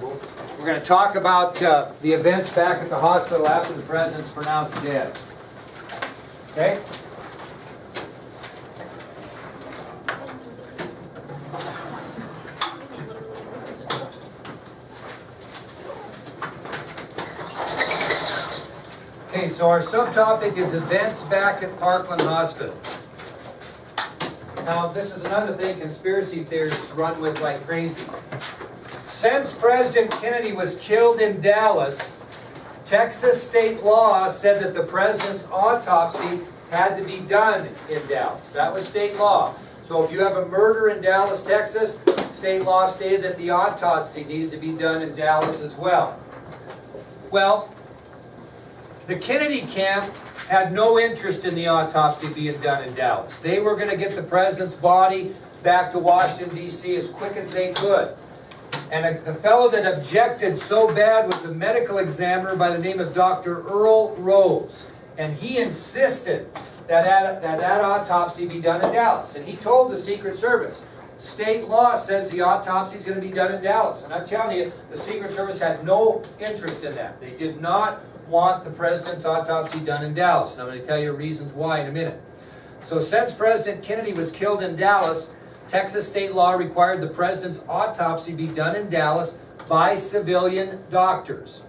We're going to talk about the events back at the hospital after the president's pronounced dead. Okay? Okay, so our subtopic is events back at Parkland Hospital. Now, this is another thing conspiracy theorists run with like crazy. Since President Kennedy was killed in Dallas, Texas state law said that the president's autopsy had to be done in Dallas. That was state law. So if you have a murder in Dallas, Texas, state law stated that the autopsy needed to be done in Dallas as well. Well, the Kennedy camp had no interest in the autopsy being done in Dallas. They were going to get the president's body back to Washington, D.C. as quick as they could. And the fellow that objected so bad was a medical examiner by the name of Dr. Earl Rose. And he insisted that autopsy be done in Dallas. And he told the Secret Service, state law says the autopsy is going to be done in Dallas. And I'm telling you, the Secret Service had no interest in that. They did not want the president's autopsy done in Dallas. And I'm going to tell you reasons why in a minute. So since President Kennedy was killed in Dallas, Texas state law required the president's autopsy be done in Dallas by civilian doctors.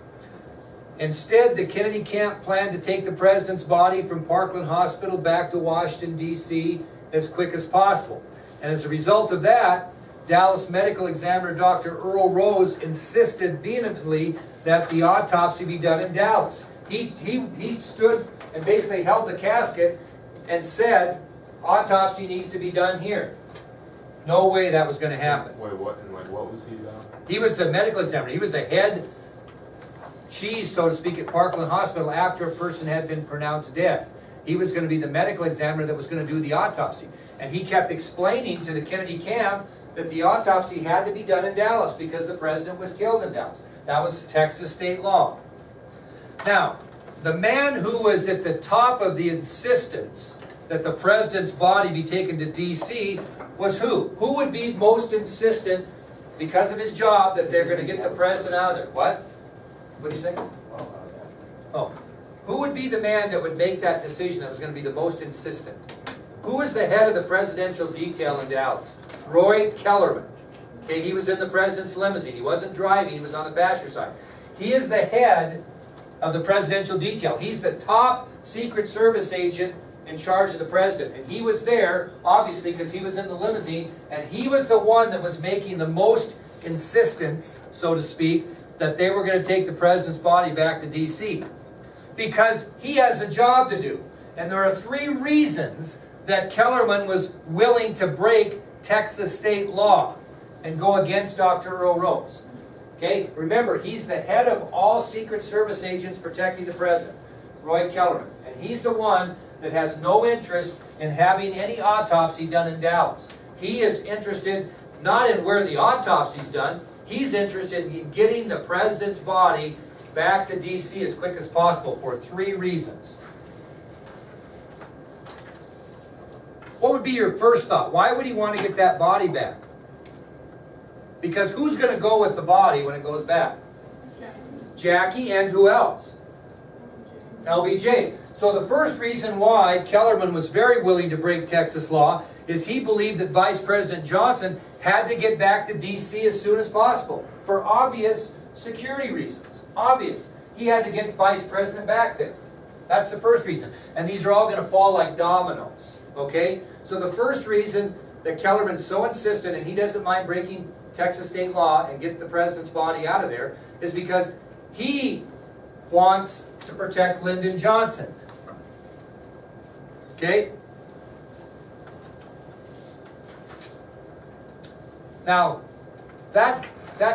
Instead, the Kennedy camp planned to take the president's body from Parkland Hospital back to Washington, D.C. as quick as possible. And as a result of that, Dallas medical examiner Dr. Earl Rose insisted vehemently that the autopsy be done in Dallas. He stood and basically held the casket and said, autopsy needs to be done here. No way that was going to happen. Wait, what? And like, what was he done? He was the medical examiner. He was the head cheese, so to speak, at Parkland Hospital after a person had been pronounced dead. He was going to be the medical examiner that was going to do the autopsy. And he kept explaining to the Kennedy camp that the autopsy had to be done in Dallas because the president was killed in Dallas. That was Texas state law. Now, the man who was at the top of the insistence that the president's body be taken to D.C. was who? Who would be most insistent, because of his job, that they're going to get the president out of there? What? What do you say? Oh. Who would be the man that would make that decision that was going to be the most insistent? Who was the head of the presidential detail in Dallas? Roy Kellerman. Okay, he was in the president's limousine. He wasn't driving, he was on the passenger side. He is the head of the presidential detail. He's the top Secret Service agent in charge of the president. And he was there, obviously, because he was in the limousine, and he was the one that was making the most insistence, so to speak, that they were going to take the president's body back to D.C. Because he has a job to do. And there are 3 reasons that Kellerman was willing to break Texas state law and go against Dr. Earl Rose. Okay? Remember, he's the head of all Secret Service agents protecting the president, Roy Kellerman. And he's the one that has no interest in having any autopsy done in Dallas. He is interested not in where the autopsy's done, he's interested in getting the president's body back to D.C. as quick as possible for 3 reasons. What would be your first thought? Why would he want to get that body back? Because who's going to go with the body when it goes back? Jackie, and who else? LBJ. So the first reason why Kellerman was very willing to break Texas law is he believed that Vice President Johnson had to get back to D.C. as soon as possible for obvious security reasons. Obvious. He had to get Vice President back there. That's the first reason. And these are all going to fall like dominoes. Okay? So the first reason that Kellerman's so insistent, and he doesn't mind breaking Texas state law and get the president's body out of there, is because he wants to protect Lyndon Johnson. Okay? Now, that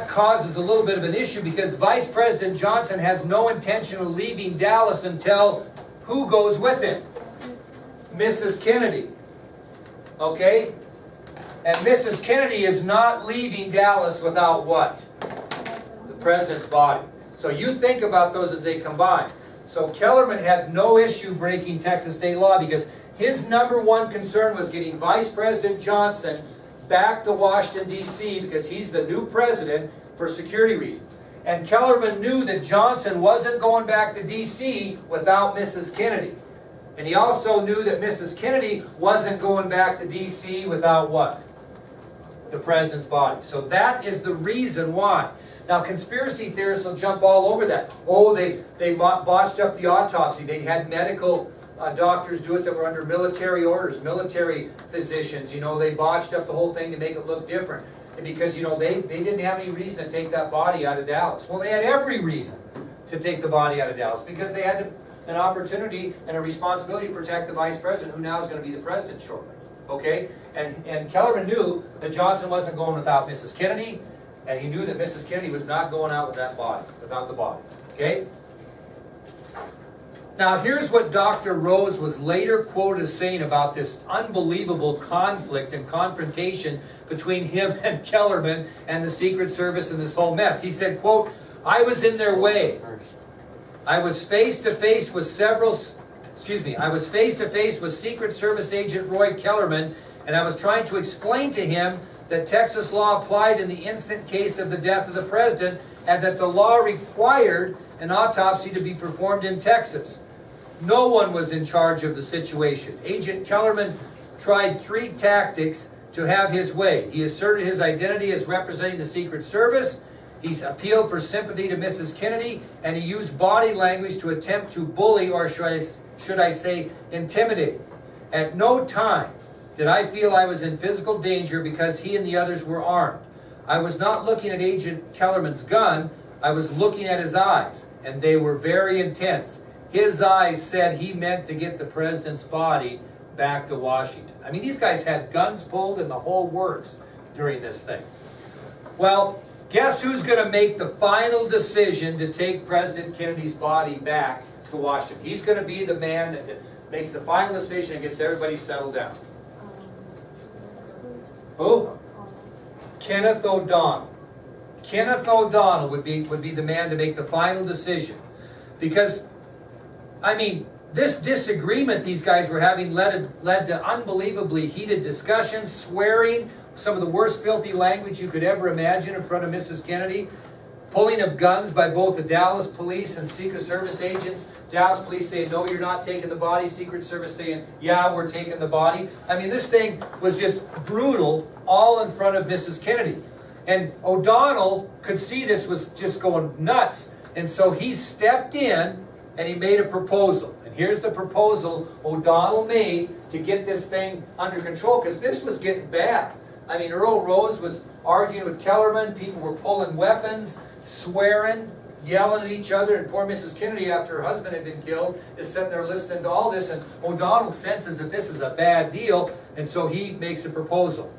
causes a little bit of an issue because Vice President Johnson has no intention of leaving Dallas until who goes with him? Mrs. Kennedy. Okay? And Mrs. Kennedy is not leaving Dallas without what? The president's body. So you think about those as they combine. So Kellerman had no issue breaking Texas state law because his #1 concern was getting Vice President Johnson back to Washington, D.C. because he's the new president for security reasons. And Kellerman knew that Johnson wasn't going back to D.C. without Mrs. Kennedy. And he also knew that Mrs. Kennedy wasn't going back to D.C. without what? The president's body. So that is the reason why. Now, conspiracy theorists will jump all over that. Oh, they botched up the autopsy. They had medical doctors do it that were under military orders, military physicians. You know, they botched up the whole thing to make it look different. And because, you know, they didn't have any reason to take that body out of Dallas. Well, they had every reason to take the body out of Dallas because they had an opportunity and a responsibility to protect the vice president, who now is going to be the president shortly. Okay? And Kellerman knew that Johnson wasn't going without Mrs. Kennedy, and he knew that Mrs. Kennedy was not going out with that body, without the body. Okay? Now, here's what Dr. Rose was later quoted as saying about this unbelievable conflict and confrontation between him and Kellerman and the Secret Service and this whole mess. He said, quote, "I was in their way. I was face to face with Secret Service agent Roy Kellerman, and I was trying to explain to him that Texas law applied in the instant case of the death of the president, and that the law required an autopsy to be performed in Texas. No one was in charge of the situation. Agent Kellerman tried 3 tactics to have his way. He asserted his identity as representing the Secret Service. He's appealed for sympathy to Mrs. Kennedy, and he used body language to attempt to bully, or should I say, intimidate. At no time did I feel I was in physical danger because he and the others were armed. I was not looking at Agent Kellerman's gun. I was looking at his eyes, and they were very intense. His eyes said he meant to get the president's body back to Washington." I mean, these guys had guns pulled and the whole works during this thing. Well, guess who's going to make the final decision to take President Kennedy's body back to Washington? He's going to be the man that makes the final decision and gets everybody settled down. Who? Kenneth O'Donnell. Kenneth O'Donnell would be the man to make the final decision. Because, I mean, this disagreement these guys were having led to unbelievably heated discussions, swearing, some of the worst filthy language you could ever imagine in front of Mrs. Kennedy, pulling of guns by both the Dallas police and Secret Service agents. Dallas police saying, "No, you're not taking the body." Secret Service saying, "Yeah, we're taking the body." I mean, this thing was just brutal, all in front of Mrs. Kennedy. And O'Donnell could see this was just going nuts. And so he stepped in and he made a proposal. And here's the proposal O'Donnell made to get this thing under control, because this was getting bad. I mean, Earl Rose was arguing with Kellerman. People were pulling weapons, swearing, yelling at each other. And poor Mrs. Kennedy, after her husband had been killed, is sitting there listening to all this. And O'Donnell senses that this is a bad deal. And so he makes a proposal.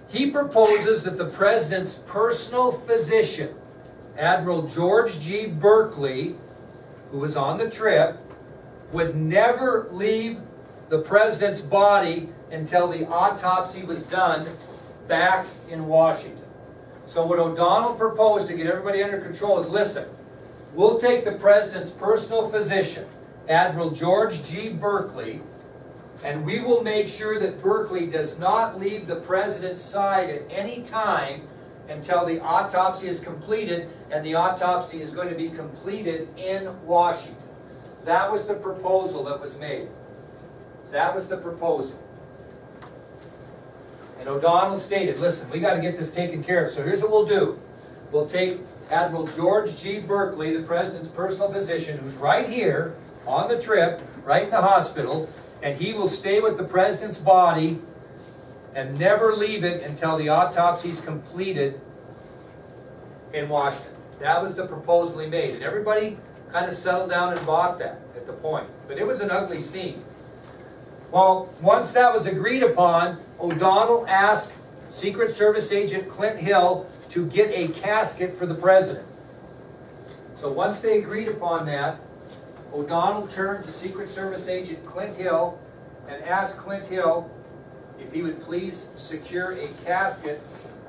He proposes that the president's personal physician, Admiral George G. Berkeley, who was on the trip, would never leave the president's body until the autopsy was done back in Washington. So what O'Donnell proposed to get everybody under control is, listen, we'll take the president's personal physician, Admiral George G. Berkeley, and we will make sure that Berkeley does not leave the president's side at any time until the autopsy is completed, and the autopsy is going to be completed in Washington. That was the proposal that was made. That was the proposal. And O'Donnell stated, listen, we got to get this taken care of. So here's what we'll do. We'll take Admiral George G. Berkeley, the president's personal physician, who's right here on the trip, right in the hospital, and he will stay with the president's body and never leave it until the autopsy is completed in Washington. That was the proposal he made. And everybody kind of settled down and bought that at the point. But it was an ugly scene. Well, once that was agreed upon, O'Donnell asked Secret Service agent Clint Hill to get a casket for the president. So once they agreed upon that, O'Donnell turned to Secret Service agent Clint Hill and asked Clint Hill if he would please secure a casket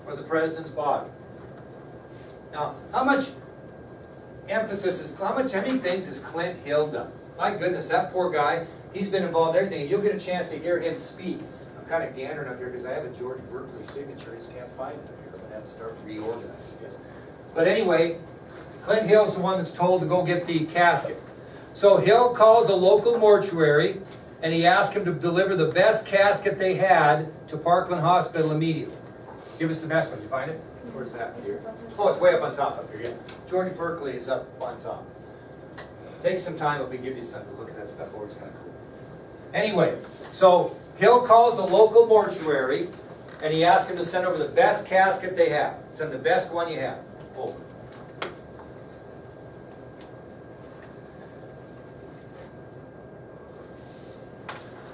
for the president's body. Now, how many things has Clint Hill done? My goodness, that poor guy, he's been involved in everything. And you'll get a chance to hear him speak kind of gandering up here because I have a George Berkeley signature. I just can't find it up here. I'm going to have to start reorganizing, I guess. But anyway, Clint Hill's the one that's told to go get the casket. So Hill calls a local mortuary and he asked him to deliver the best casket they had to Parkland Hospital immediately. Give us the best one. You find it? Where's that? Here. Oh, it's way up on top up here. Yeah. George Berkeley is up on top. Take some time if we give you some to look at that stuff over. It's kind of cool. Anyway, so Hill calls a local mortuary and he asks him to send over the best casket they have. Send the best one you have. Over.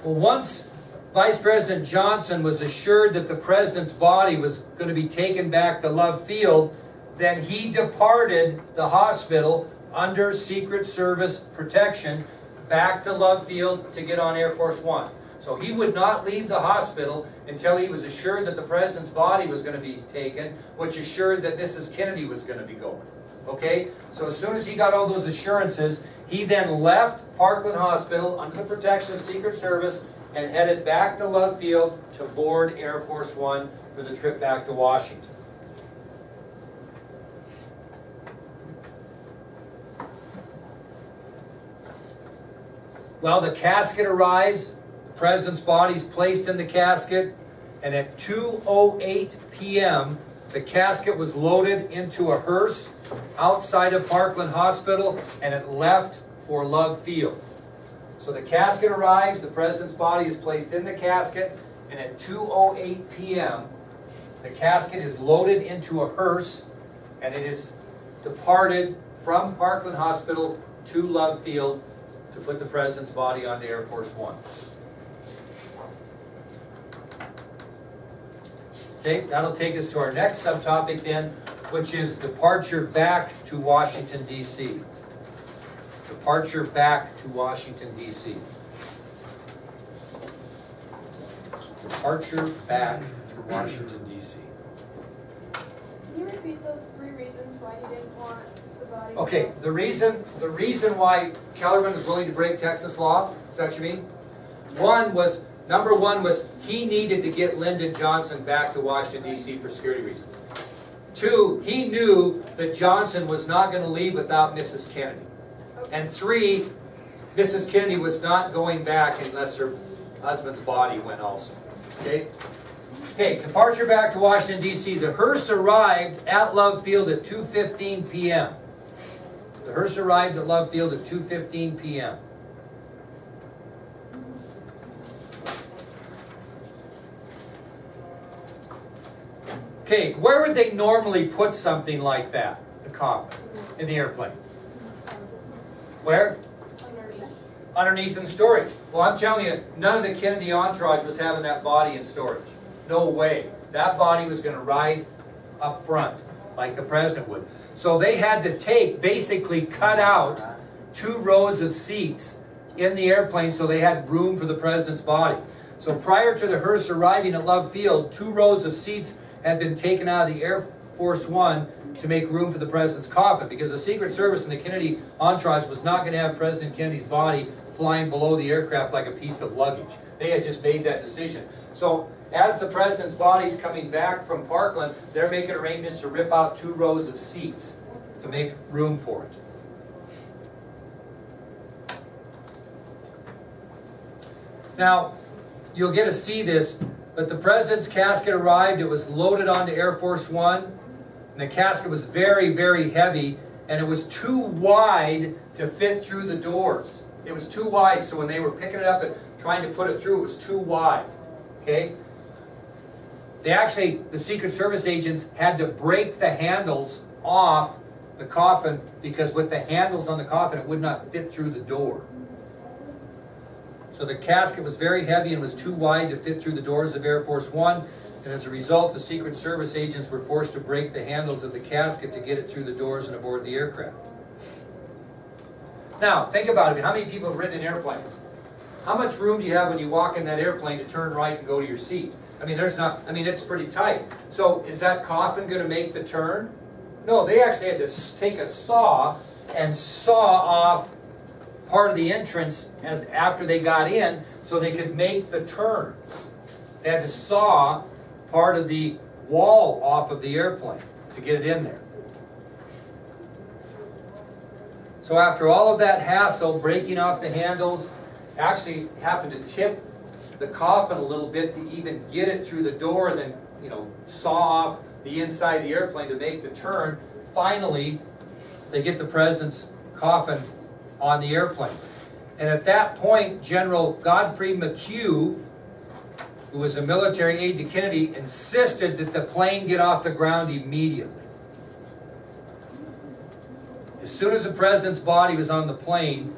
Well, once Vice President Johnson was assured that the president's body was going to be taken back to Love Field, then he departed the hospital under Secret Service protection back to Love Field to get on Air Force One. So he would not leave the hospital until he was assured that the president's body was going to be taken, which assured that Mrs. Kennedy was going to be going. Okay? So as soon as he got all those assurances, he then left Parkland Hospital under the protection of Secret Service and headed back to Love Field to board Air Force One for the trip back to Washington. Well, the casket arrives, the president's body is placed in the casket, and at 2:08 p.m., the casket was loaded into a hearse outside of Parkland Hospital, and it left for Love Field. So the casket arrives, the president's body is placed in the casket, and at 2:08 p.m., the casket is loaded into a hearse, and it is departed from Parkland Hospital to Love Field to put the president's body onto Air Force One. Okay, that'll take us to our next subtopic then, which is departure back to Washington, D.C. Departure back to Washington, D.C. Departure back to Washington, D.C. Can you repeat those 3 reasons why he didn't want the body? Okay, the reason why Kellerman was willing to break Texas law, is that what you mean? Number one was he needed to get Lyndon Johnson back to Washington, D.C. for security reasons. 2, he knew that Johnson was not going to leave without Mrs. Kennedy. And 3, Mrs. Kennedy was not going back unless her husband's body went also. Okay? Okay, departure back to Washington, D.C. The hearse arrived at Love Field at 2:15 p.m. The hearse arrived at Love Field at 2:15 p.m. Okay, where would they normally put something like that, the coffin, in the airplane? Where? Underneath in storage. Well, I'm telling you, none of the Kennedy entourage was having that body in storage. No way. That body was going to ride up front, like the president would. So they had to basically cut out 2 rows of seats in the airplane so they had room for the president's body. So prior to the hearse arriving at Love Field, 2 rows of seats had been taken out of the Air Force One to make room for the president's coffin, because the Secret Service and the Kennedy entourage was not going to have President Kennedy's body flying below the aircraft like a piece of luggage. They had just made that decision. So as the president's body's coming back from Parkland, they're making arrangements to rip out 2 rows of seats to make room for it. Now, you'll get to see this, but the president's casket arrived. It was loaded onto Air Force One, and the casket was very, very heavy, and it was too wide to fit through the doors. It was too wide, so when they were picking it up and trying to put it through, it was too wide. Okay? The Secret Service agents had to break the handles off the coffin, because with the handles on the coffin, it would not fit through the door. So the casket was very heavy and was too wide to fit through the doors of Air Force One, and as a result, the Secret Service agents were forced to break the handles of the casket to get it through the doors and aboard the aircraft. Now, think about it. How many people have ridden in airplanes? How much room do you have when you walk in that airplane to turn right and go to your seat? It's pretty tight. So is that coffin going to make the turn? No, they actually had to take a saw and saw off part of the entrance after they got in so they could make the turn. They had to saw part of the wall off of the airplane to get it in there. So after all of that hassle, breaking off the handles, actually having to tip the coffin a little bit to even get it through the door, and then, you know, saw off the inside of the airplane to make the turn, finally they get the president's coffin on the airplane. And at that point, General Godfrey McHugh, who was a military aide to Kennedy, insisted that the plane get off the ground immediately. As soon as the president's body was on the plane,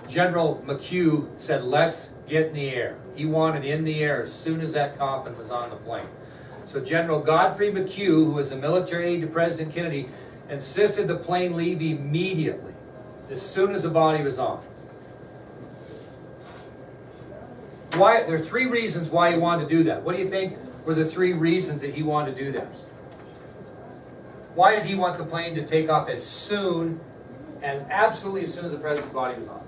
General McHugh said, let's get in the air. He wanted in the air as soon as that coffin was on the plane. So General Godfrey McHugh, who was a military aide to President Kennedy, insisted the plane leave immediately, as soon as the body was on. Why? There are three reasons why he wanted to do that. What do you think were the three reasons that he wanted to do that? Why did he want the plane to take off as soon, absolutely as soon as the president's body was on?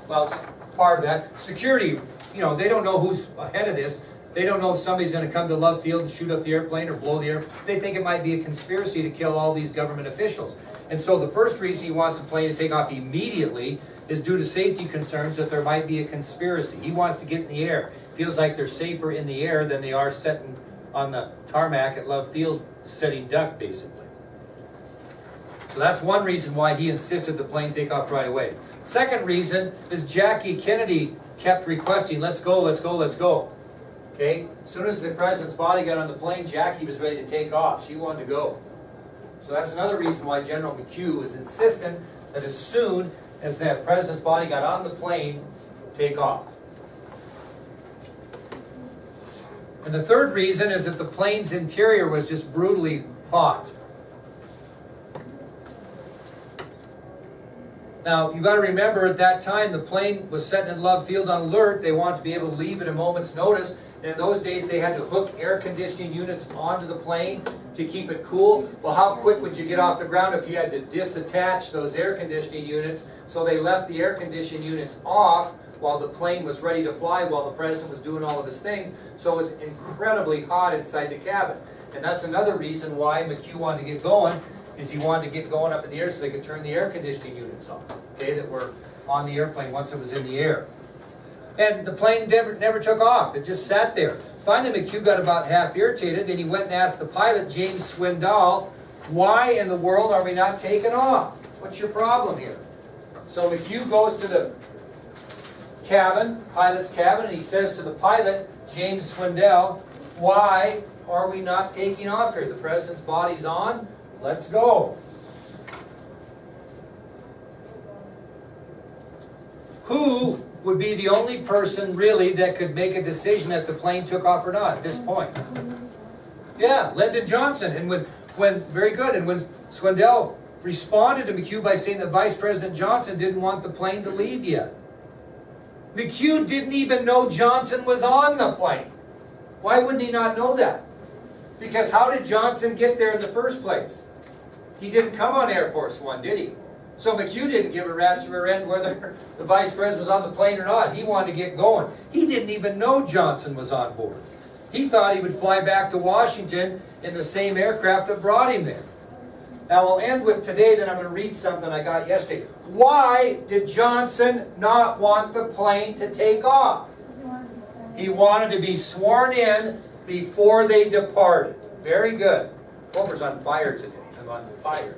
Well, part of that. Security, you know, they don't know who's ahead of this. They don't know if somebody's going to come to Love Field and shoot up the airplane or blow the airplane. They think it might be a conspiracy to kill all these government officials. And so the first reason he wants the plane to take off immediately is due to safety concerns that there might be a conspiracy. He wants to get in the air. Feels like they're safer in the air than they are sitting on the tarmac at Love Field sitting duck, basically. So that's one reason why he insisted the plane take off right away. Second reason is Jackie Kennedy kept requesting, let's go, let's go, let's go. Okay? As soon as the president's body got on the plane, Jackie was ready to take off. She wanted to go. So that's another reason why General McHugh was insistent that as soon as that president's body got on the plane, take off. And the third reason is that the plane's interior was just brutally hot. Now, you've got to remember at that time the plane was sitting in Love Field on alert. They wanted to be able to leave at a moment's notice. And in those days, they had to hook air conditioning units onto the plane to keep it cool. Well, how quick would you get off the ground if you had to disattach those air conditioning units? So they left the air conditioning units off while the plane was ready to fly, while the president was doing all of his things. So it was incredibly hot inside the cabin. And that's another reason why McHugh wanted to get going, is he wanted to get going up in the air so they could turn the air conditioning units on, okay, that were on the airplane once it was in the air. And the plane never took off. It just sat there. Finally, McHugh got about half irritated, and he went and asked the pilot, James Swindoll, why in the world are we not taking off? What's your problem here? So McHugh goes to the cabin, pilot's cabin, and he says to the pilot, James Swindoll, why are we not taking off here? The president's body's on. Let's go. Who would be the only person really that could make a decision if the plane took off or not at this point? Yeah, Lyndon Johnson. And when very good. And when Swindoll responded to McHugh by saying that Vice President Johnson didn't want the plane to leave yet. McHugh didn't even know Johnson was on the plane. Why wouldn't he not know that? Because how did Johnson get there in the first place? He didn't come on Air Force One, did he? So McHugh didn't give a rat's rear end whether the vice president was on the plane or not. He wanted to get going. He didn't even know Johnson was on board. He thought he would fly back to Washington in the same aircraft that brought him there. Now we'll end with today, then I'm going to read something I got yesterday. Why did Johnson not want the plane to take off? He wanted to be sworn in before they departed. Very good. Homer's on fire today. I'm on fire.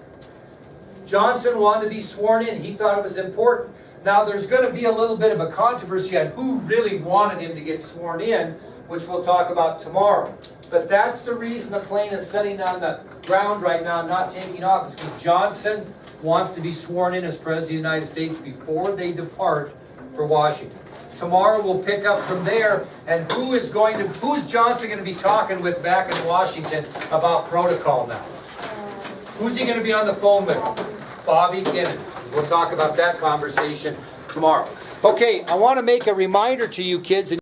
Johnson wanted to be sworn in. He thought it was important. Now there's going to be a little bit of a controversy on who really wanted him to get sworn in, which we'll talk about tomorrow. But that's the reason the plane is sitting on the ground right now, not taking off, is because Johnson wants to be sworn in as President of the United States before they depart for Washington. Tomorrow we'll pick up from there, and who's Johnson going to be talking with back in Washington about protocol now? Who's he going to be on the phone with? Bobby Kennedy. We'll talk about that conversation tomorrow. Okay, I want to make a reminder to you kids.